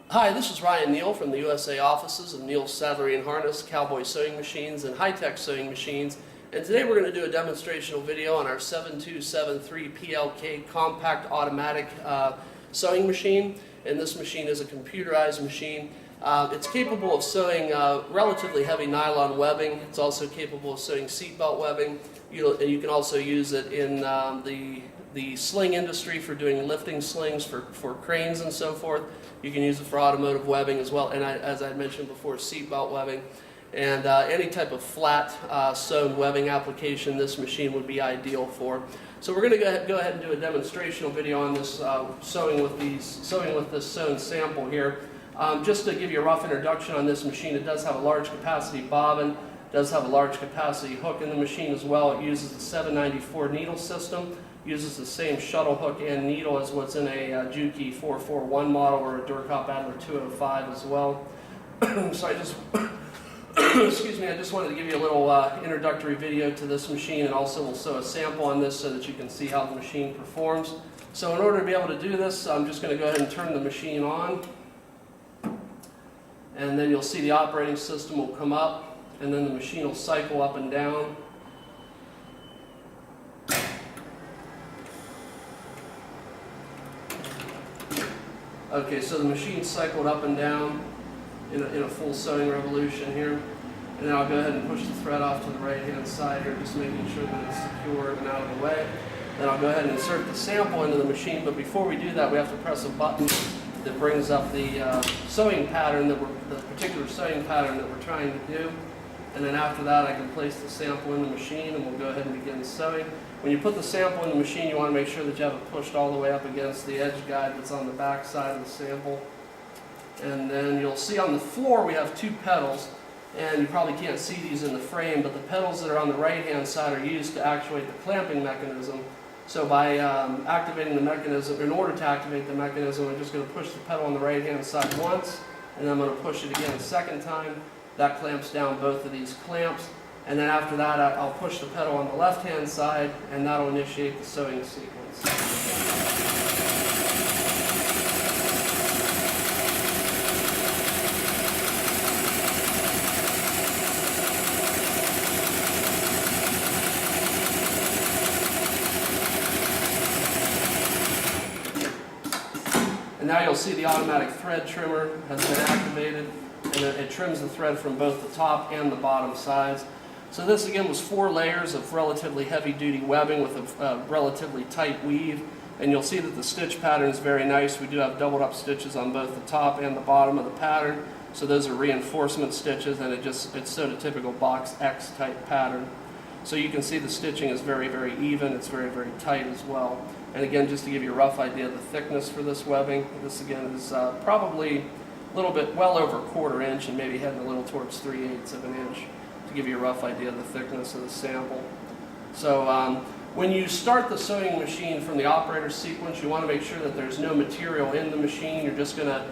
Hi, this is Ryan Neal from the USA offices of Neal's Saddlery and Harness, Cowboy Sewing Machines, and High-Tech Sewing Machines. And today we're going to do a demonstrational video on our 7273 PLK compact automatic sewing machine. And this machine is a computerized machine. It's capable of sewing relatively heavy nylon webbing. It's also capable of sewing seatbelt webbing. You can also use it in the sling industry for doing lifting slings for cranes and so forth. You can use it for automotive webbing as well, and as I mentioned before, seatbelt webbing. And any type of flat sewn webbing application this machine would be ideal for. So we're going to go ahead and do a demonstrational video on this sewing with this sewn sample here. Just to give you a rough introduction on this machine, it does have a large capacity bobbin, does have a large capacity hook in the machine as well. It uses the 794 needle system, uses the same shuttle hook and needle as what's in a Juki 441 model or a Durkop Adler 205 as well. So I just excuse me, I just wanted to give you a little introductory video to this machine, and also we'll sew a sample on this so that you can see how the machine performs. So in order to be able to do this, I'm just going to go ahead and turn the machine on, and then you'll see the operating system will come up, and then the machine will cycle up and down. Okay, so the machine cycled up and down in a full sewing revolution here. And then I'll go ahead and push the thread off to the right hand side here, just making sure that it's secure and out of the way. Then I'll go ahead and insert the sample into the machine, but before we do that, we have to press a button that brings up the sewing pattern, the particular sewing pattern that we're trying to do. And then after that, I can place the sample in the machine, and we'll go ahead and begin sewing. When you put the sample in the machine, you want to make sure that you have it pushed all the way up against the edge guide that's on the back side of the sample. And then you'll see on the floor we have two pedals, and you probably can't see these in the frame, but the pedals that are on the right hand side are used to actuate the clamping mechanism. So by activating the mechanism, in order to activate the mechanism, I'm just going to push the pedal on the right hand side once, and then I'm going to push it again a second time. That clamps down both of these clamps, and then after that I'll push the pedal on the left hand side, and that'll initiate the sewing sequence. And now you'll see the automatic thread trimmer has been activated, and it trims the thread from both the top and the bottom sides. So this again was 4 layers of relatively heavy duty webbing with a relatively tight weave, and you'll see that the stitch pattern is very nice. We do have doubled up stitches on both the top and the bottom of the pattern, so those are reinforcement stitches, and it's sewed a typical box X type pattern. So you can see the stitching is very, very even. It's very, very tight as well. And again, just to give you a rough idea of the thickness for this webbing, this again is probably a little bit, well over 1/4 inch, and maybe heading a little towards 3/8 of an inch, to give you a rough idea of the thickness of the sample. So when you start the sewing machine from the operator sequence, you want to make sure that there's no material in the machine. You're just going to,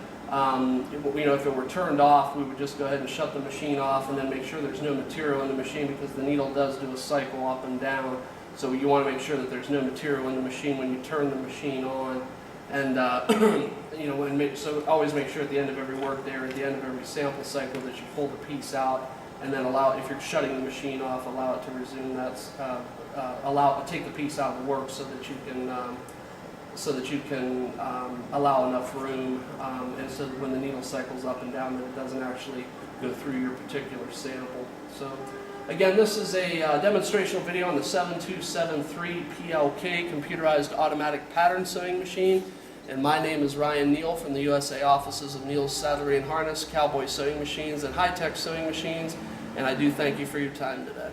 if it were turned off, we would just go ahead and shut the machine off, and then make sure there's no material in the machine, because the needle does do a cycle up and down. So you want to make sure that there's no material in the machine when you turn the machine on. And so always make sure at the end of every work day or at the end of every sample cycle that you pull the piece out, and then if you're shutting the machine off, allow it to resume that. Take the piece out of the work so that you can allow enough room, and so that when the needle cycles up and down, that it doesn't actually go through your particular sample. So again, this is a demonstrational video on the 7273 PLK computerized automatic pattern sewing machine. And my name is Ryan Neal from the USA offices of Neal's Saddlery and Harness, Cowboy Sewing Machines, and High-Tech Sewing Machines. And I do thank you for your time today.